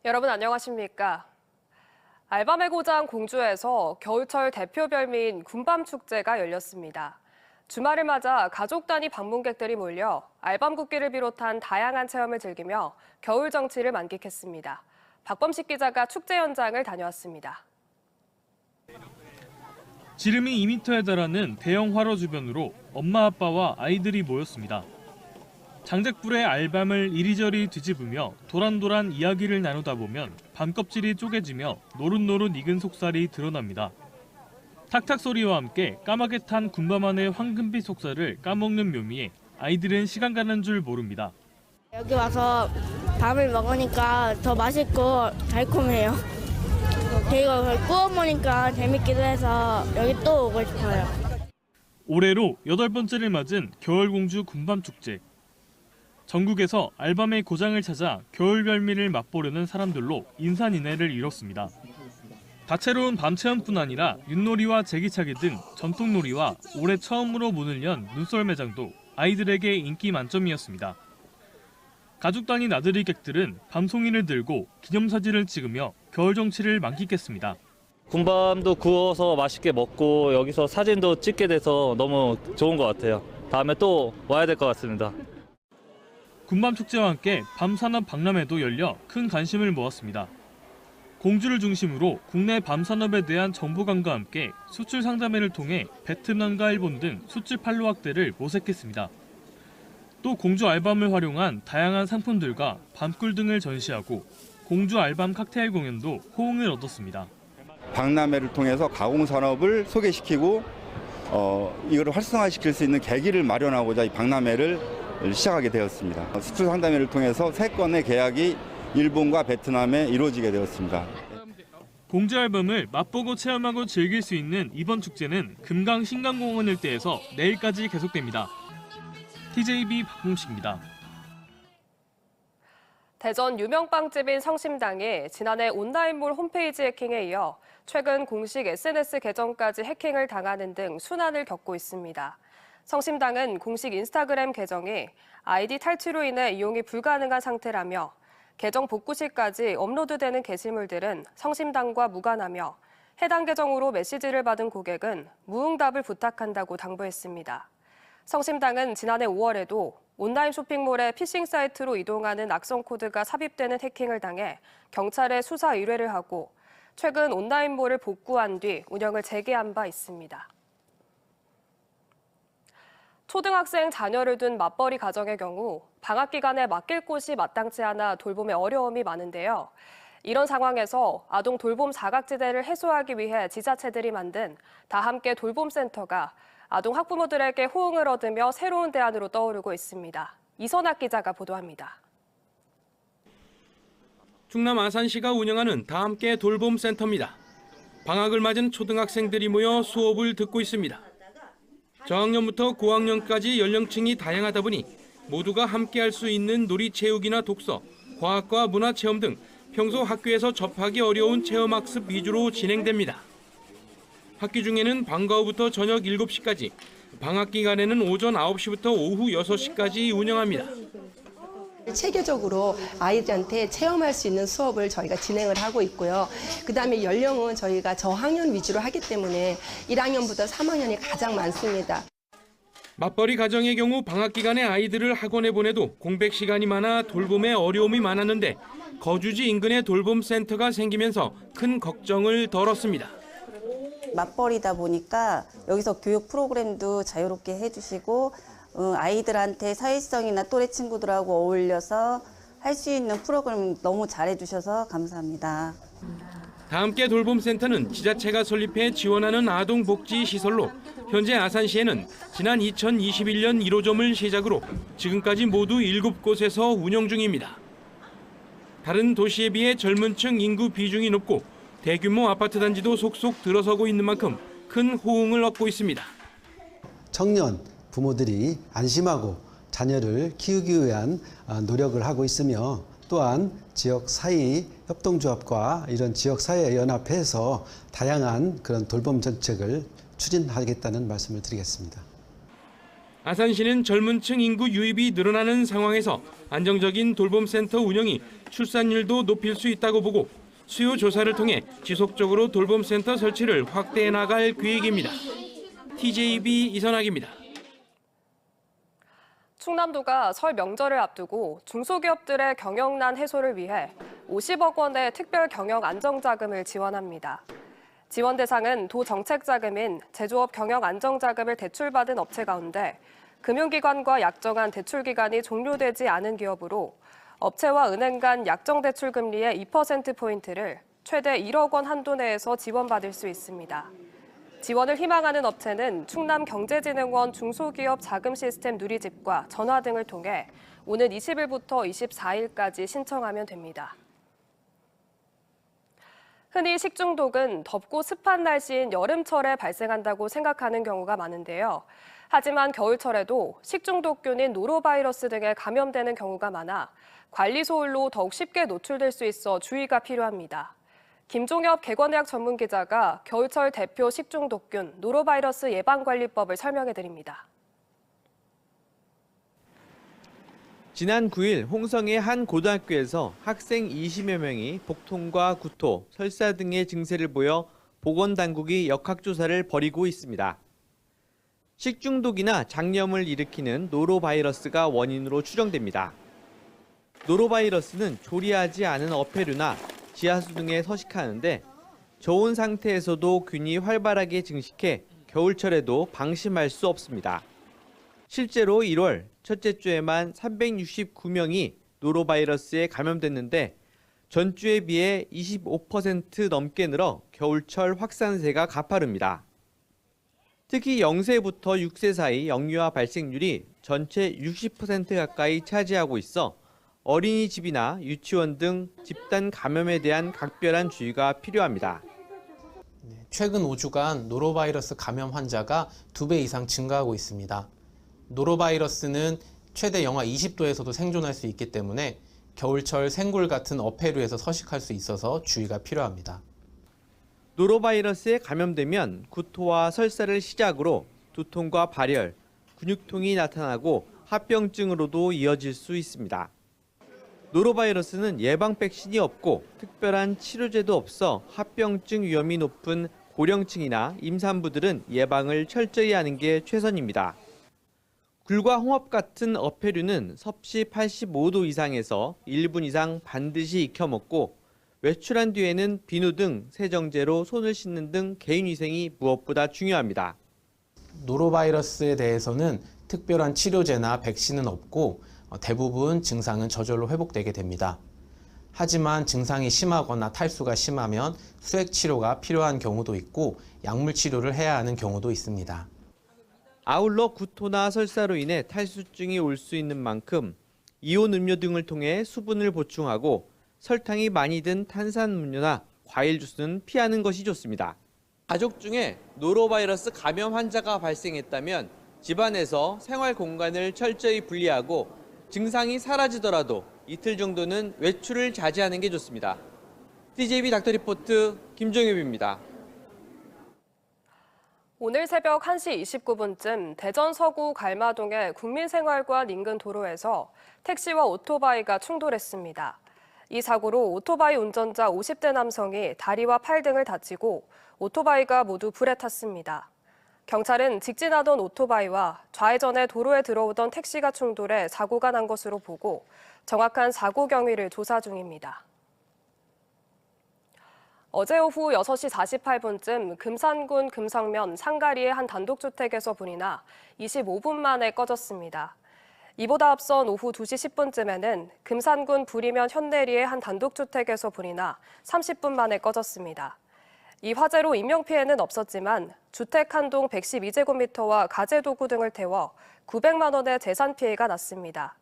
여러분 안녕하십니까? 알밤의 고장 공주에서 겨울철 대표 별미인 군밤축제가 열렸습니다. 주말을 맞아 가족 단위 방문객들이 몰려 알밤 굽기를 비롯한 다양한 체험을 즐기며 겨울 정취를 만끽했습니다. 박범식 기자가 축제 현장을 다녀왔습니다. 지름이 2m에 달하는 대형 화로 주변으로 엄마 아빠와 아이들이 모였습니다. 장작불에 알밤을 이리저리 뒤집으며 도란도란 이야기를 나누다 보면 밤껍질이 쪼개지며 노릇노릇 익은 속살이 드러납니다. 탁탁 소리와 함께 까맣게 탄 군밤 안의 황금빛 속살을 까먹는 묘미에 아이들은 시간 가는 줄 모릅니다. 여기 와서 밤을 먹으니까 더 맛있고 달콤해요. 그리고 구워 먹으니까 재밌기도 해서 여기 또 오고 싶어요. 올해로 8번째를 맞은 겨울공주 군밤축제. 전국에서 알밤의 고장을 찾아 겨울 별미를 맛보려는 사람들로 인산인해를 이뤘습니다. 다채로운 밤 체험뿐 아니라 윷놀이와 제기차기 등 전통놀이와 올해 처음으로 문을 연 눈썰 매장도 아이들에게 인기 만점이었습니다. 가족 단위 나들이 객들은 밤송이를 들고 기념사진을 찍으며 겨울 정취를 만끽했습니다. 군밤도 구워서 맛있게 먹고 여기서 사진도 찍게 돼서 너무 좋은 것 같아요. 다음에 또 와야 될 것 같습니다. 군밤축제와 함께 밤산업 박람회도 열려 큰 관심을 모았습니다. 공주를 중심으로 국내 밤산업에 대한 정보관과 함께 수출 상담회를 통해 베트남과 일본 등 수출 판로 확대를 모색했습니다. 또 공주 알밤을 활용한 다양한 상품들과 밤꿀 등을 전시하고 공주 알밤 칵테일 공연도 호응을 얻었습니다. 박람회를 통해서 가공산업을 소개시키고 이걸 활성화시킬 수 있는 계기를 마련하고자 이 박람회를 시작하게 되었습니다. 수출 상담회를 통해서 3건의 계약이 일본과 베트남에 이루어지게 되었습니다. 공주 알밤을 맛보고 체험하고 즐길 수 있는 이번 축제는 금강 신강공원 일대에서 내일까지 계속됩니다. TJB 박범식입니다. 대전 유명 빵집인 성심당이 지난해 온라인몰 홈페이지 해킹에 이어 최근 공식 SNS 계정까지 해킹을 당하는 등 순환을 겪고 있습니다. 성심당은 공식 인스타그램 계정이 아이디 탈취로 인해 이용이 불가능한 상태라며 계정 복구 시까지 업로드되는 게시물들은 성심당과 무관하며 해당 계정으로 메시지를 받은 고객은 무응답을 부탁한다고 당부했습니다. 성심당은 지난해 5월에도 온라인 쇼핑몰의 피싱 사이트로 이동하는 악성 코드가 삽입되는 해킹을 당해 경찰에 수사 의뢰를 하고 최근 온라인몰을 복구한 뒤 운영을 재개한 바 있습니다. 초등학생 자녀를 둔 맞벌이 가정의 경우 방학 기간에 맡길 곳이 마땅치 않아 돌봄에 어려움이 많은데요. 이런 상황에서 아동 돌봄 사각지대를 해소하기 위해 지자체들이 만든 다함께 돌봄센터가 아동 학부모들에게 호응을 얻으며 새로운 대안으로 떠오르고 있습니다. 이선학 기자가 보도합니다. 충남 아산시가 운영하는 다함께 돌봄센터입니다. 방학을 맞은 초등학생들이 모여 수업을 듣고 있습니다. 저학년부터 고학년까지 연령층이 다양하다 보니 모두가 함께할 수 있는 놀이체육이나 독서, 과학과 문화체험 등 평소 학교에서 접하기 어려운 체험학습 위주로 진행됩니다. 학기 중에는 방과 후부터 저녁 7시까지, 방학 기간에는 오전 9시부터 오후 6시까지 운영합니다. 체계적으로 아이들한테 체험할 수 있는 수업을 저희가 진행을 하고 있고요. 그다음에 연령은 저희가 저학년 위주로 하기 때문에 1학년부터 3학년이 가장 많습니다. 맞벌이 가정의 경우 방학 기간에 아이들을 학원에 보내도 공백 시간이 많아 돌봄에 어려움이 많았는데 거주지 인근에 돌봄센터가 생기면서 큰 걱정을 덜었습니다. 맞벌이다 보니까 여기서 교육 프로그램도 자유롭게 해주시고 아이들한테 사회성이나 또래 친구들하고 어울려서 할 수 있는 프로그램 너무 잘해주셔서 감사합니다. 다함께 돌봄센터는 지자체가 설립해 지원하는 아동복지시설로 현재 아산시에는 지난 2021년 1호점을 시작으로 지금까지 모두 7곳에서 운영 중입니다. 다른 도시에 비해 젊은 층 인구 비중이 높고 대규모 아파트 단지도 속속 들어서고 있는 만큼 큰 호응을 얻고 있습니다. 청년 부모들이 안심하고 자녀를 키우기 위한 노력을 하고 있으며 또한 지역 사회 협동조합과 이런 지역 사회 연합해서 다양한 그런 돌봄 정책을 추진하겠다는 말씀을 드리겠습니다. 아산시는 젊은 층 인구 유입이 늘어나는 상황에서 안정적인 돌봄센터 운영이 출산율도 높일 수 있다고 보고 수요 조사를 통해 지속적으로 돌봄센터 설치를 확대해 나갈 계획입니다. TJB 이선학입니다. 충남도가 설 명절을 앞두고 중소기업들의 경영난 해소를 위해 50억 원의 특별 경영 안정자금을 지원합니다. 지원 대상은 도 정책자금인 제조업 경영 안정자금을 대출받은 업체 가운데 금융기관과 약정한 대출기간이 종료되지 않은 기업으로 업체와 은행 간 약정 대출 금리의 2%포인트를 최대 1억 원 한도 내에서 지원받을 수 있습니다. 지원을 희망하는 업체는 충남경제진흥원 중소기업 자금 시스템 누리집과 전화 등을 통해 오는 20일부터 24일까지 신청하면 됩니다. 흔히 식중독은 덥고 습한 날씨인 여름철에 발생한다고 생각하는 경우가 많은데요. 하지만 겨울철에도 식중독균인 노로바이러스 등에 감염되는 경우가 많아 관리소홀로 더욱 쉽게 노출될 수 있어 주의가 필요합니다. 김종엽 객관의학 전문기자가 겨울철 대표 식중독균 노로바이러스 예방관리법을 설명해드립니다. 지난 9일 홍성의 한 고등학교에서 학생 20여 명이 복통과 구토, 설사 등의 증세를 보여 보건당국이 역학조사를 벌이고 있습니다. 식중독이나 장염을 일으키는 노로바이러스가 원인으로 추정됩니다. 노로바이러스는 조리하지 않은 어패류나 지하수 등에 서식하는데 저온 상태에서도 균이 활발하게 증식해 겨울철에도 방심할 수 없습니다. 실제로 1월 첫째 주에만 369명이 노로바이러스에 감염됐는데 전주에 비해 25% 넘게 늘어 겨울철 확산세가 가파릅니다. 특히 0세부터 6세 사이 영유아 발생률이 전체 60% 가까이 차지하고 있어 어린이집이나 유치원 등 집단 감염에 대한 각별한 주의가 필요합니다. 최근 5주간 노로바이러스 감염 환자가 2배 이상 증가하고 있습니다. 노로바이러스는 최대 영하 20도에서도 생존할 수 있기 때문에 겨울철 생굴 같은 어패류에서 서식할 수 있어서 주의가 필요합니다. 노로바이러스에 감염되면 구토와 설사를 시작으로 두통과 발열, 근육통이 나타나고 합병증으로도 이어질 수 있습니다. 노로바이러스는 예방 백신이 없고 특별한 치료제도 없어 합병증 위험이 높은 고령층이나 임산부들은 예방을 철저히 하는 게 최선입니다. 굴과 홍합 같은 어패류는 섭씨 85도 이상에서 1분 이상 반드시 익혀 먹고 외출한 뒤에는 비누 등 세정제로 손을 씻는 등 개인위생이 무엇보다 중요합니다. 노로바이러스에 대해서는 특별한 치료제나 백신은 없고 대부분 증상은 저절로 회복되게 됩니다. 하지만 증상이 심하거나 탈수가 심하면 수액 치료가 필요한 경우도 있고 약물 치료를 해야 하는 경우도 있습니다. 아울러 구토나 설사로 인해 탈수증이 올 수 있는 만큼 이온 음료 등을 통해 수분을 보충하고 설탕이 많이 든 탄산음료나 과일 주스는 피하는 것이 좋습니다. 가족 중에 노로바이러스 감염 환자가 발생했다면 집안에서 생활 공간을 철저히 분리하고 증상이 사라지더라도 이틀 정도는 외출을 자제하는 게 좋습니다. TJB 닥터리포트 김종엽입니다. 오늘 새벽 1시 29분쯤 대전 서구 갈마동의 국민생활관 인근 도로에서 택시와 오토바이가 충돌했습니다. 이 사고로 오토바이 운전자 50대 남성이 다리와 팔 등을 다치고 오토바이가 모두 불에 탔습니다. 경찰은 직진하던 오토바이와 좌회전에 도로에 들어오던 택시가 충돌해 사고가 난 것으로 보고 정확한 사고 경위를 조사 중입니다. 어제 오후 6시 48분쯤 금산군 금성면 상가리의 한 단독주택에서 불이 나 25분 만에 꺼졌습니다. 이보다 앞선 오후 2시 10분쯤에는 금산군 부리면 현내리의 한 단독주택에서 불이 나 30분 만에 꺼졌습니다. 이 화재로 인명피해는 없었지만 주택 한 동 112제곱미터와 가재도구 등을 태워 900만 원의 재산 피해가 났습니다.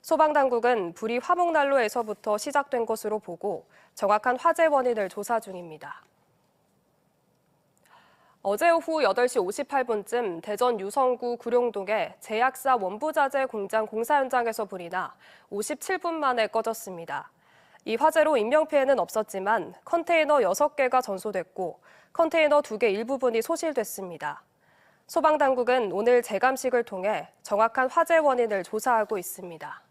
소방당국은 불이 화목난로에서부터 시작된 것으로 보고 정확한 화재 원인을 조사 중입니다. 어제 오후 8시 58분쯤 대전 유성구 구룡동의 제약사 원부자재 공장 공사 현장에서 불이 나 57분 만에 꺼졌습니다. 이 화재로 인명피해는 없었지만 컨테이너 6개가 전소됐고 컨테이너 2개 일부분이 소실됐습니다. 소방당국은 오늘 재감식을 통해 정확한 화재 원인을 조사하고 있습니다.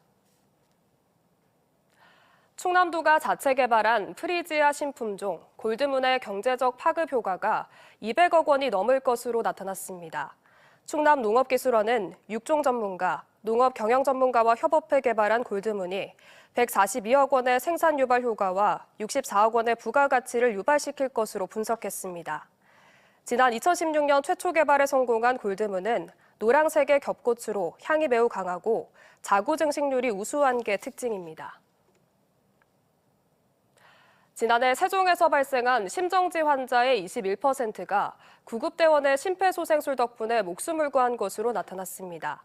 충남도가 자체 개발한 프리지아 신품종 골드문의 경제적 파급 효과가 200억 원이 넘을 것으로 나타났습니다. 충남농업기술원은 육종 전문가, 농업 경영 전문가와 협업해 개발한 골드문이 142억 원의 생산 유발 효과와 64억 원의 부가가치를 유발시킬 것으로 분석했습니다. 지난 2016년 최초 개발에 성공한 골드문은 노란색의 겹꽃으로 향이 매우 강하고 자구 증식률이 우수한 게 특징입니다. 지난해 세종에서 발생한 심정지 환자의 21%가 구급대원의 심폐소생술 덕분에 목숨을 구한 것으로 나타났습니다.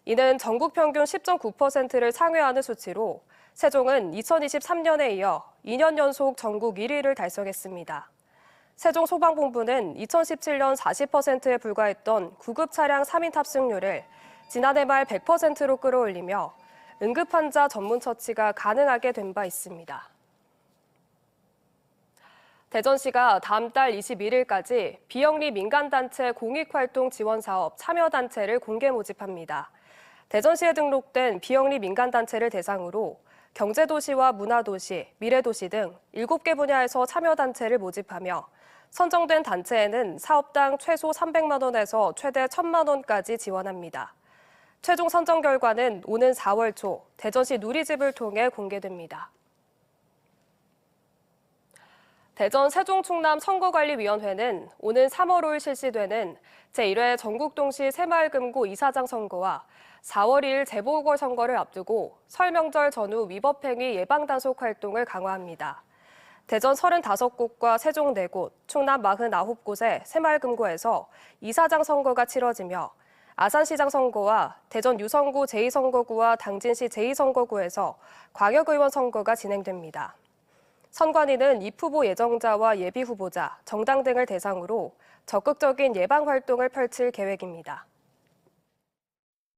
이는 전국 평균 10.9%를 상회하는 수치로 세종은 2023년에 이어 2년 연속 전국 1위를 달성했습니다. 세종 소방본부는 2017년 40%에 불과했던 구급 차량 3인 탑승률을 지난해 말 100%로 끌어올리며 응급환자 전문 처치가 가능하게 된 바 있습니다. 대전시가 다음 달 21일까지 비영리 민간단체 공익활동 지원사업 참여단체를 공개 모집합니다. 대전시에 등록된 비영리 민간단체를 대상으로 경제도시와 문화도시, 미래도시 등 7개 분야에서 참여단체를 모집하며 선정된 단체에는 사업당 최소 300만 원에서 최대 1,000만 원까지 지원합니다. 최종 선정 결과는 오는 4월 초 대전시 누리집을 통해 공개됩니다. 대전 세종충남 선거관리위원회는 오는 3월 5일 실시되는 제1회 전국동시 새마을금고 이사장 선거와 4월 2일 재보궐선거를 앞두고 설 명절 전후 위법행위 예방단속 활동을 강화합니다. 대전 35곳과 세종 4곳, 충남 49곳의 새마을금고에서 이사장 선거가 치러지며 아산시장 선거와 대전 유성구 제2선거구와 당진시 제2선거구에서 광역의원 선거가 진행됩니다. 선관위는 입후보 예정자와 예비후보자, 정당 등을 대상으로 적극적인 예방 활동을 펼칠 계획입니다.